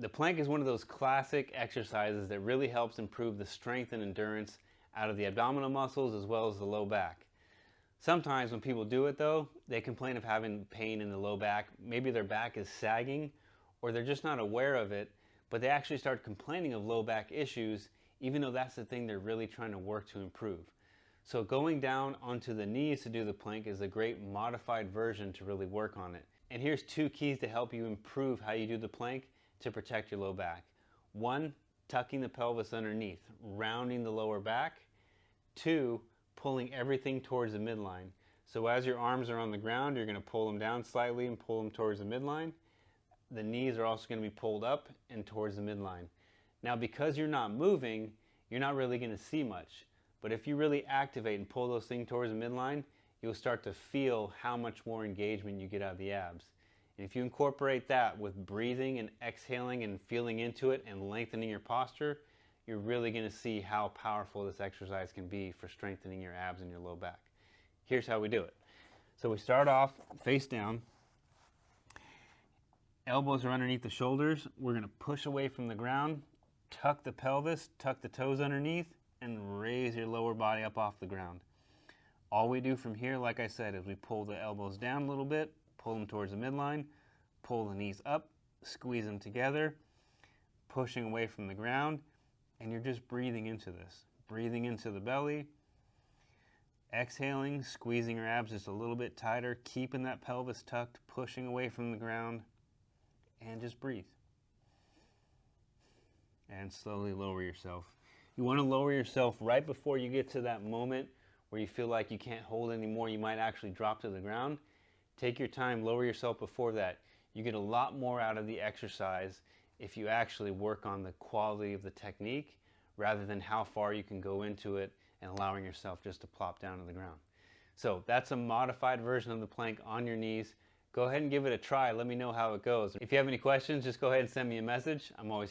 The plank is one of those classic exercises that really helps improve the strength and endurance out of the abdominal muscles as well as the low back. Sometimes when people do it though, they complain of having pain in the low back. Maybe their back is sagging or they're just not aware of it, but they actually start complaining of low back issues even though that's the thing they're really trying to work to improve. So going down onto the knees to do the plank is a great modified version to really work on it. And here's 2 keys to help you improve how you do the plank to protect your low back. 1, tucking the pelvis underneath, rounding the lower back. 2, pulling everything towards the midline. So as your arms are on the ground, you're going to pull them down slightly and pull them towards the midline. The knees are also going to be pulled up and towards the midline. Now because you're not moving, you're not really going to see much. But if you really activate and pull those things towards the midline, you'll start to feel how much more engagement you get out of the abs. And if you incorporate that with breathing and exhaling and feeling into it and lengthening your posture, you're really going to see how powerful this exercise can be for strengthening your abs and your low back. Here's how we do it. So we start off face down. Elbows are underneath the shoulders. We're going to push away from the ground, tuck the pelvis, tuck the toes underneath, and raise your lower body up off the ground. All we do from here, like I said, is we pull the elbows down a little bit, pull them towards the midline, pull the knees up, squeeze them together, pushing away from the ground, and you're just breathing into this. Breathing into the belly, exhaling, squeezing your abs just a little bit tighter, keeping that pelvis tucked, pushing away from the ground, and just breathe. And slowly lower yourself. You want to lower yourself right before you get to that moment where you feel like you can't hold anymore, you might actually drop to the ground. Take your time, lower yourself before that. You get a lot more out of the exercise if you actually work on the quality of the technique rather than how far you can go into it and allowing yourself just to plop down to the ground. So that's a modified version of the plank on your knees. Go ahead and give it a try. Let me know how it goes. If you have any questions, just go ahead and send me a message. I'm always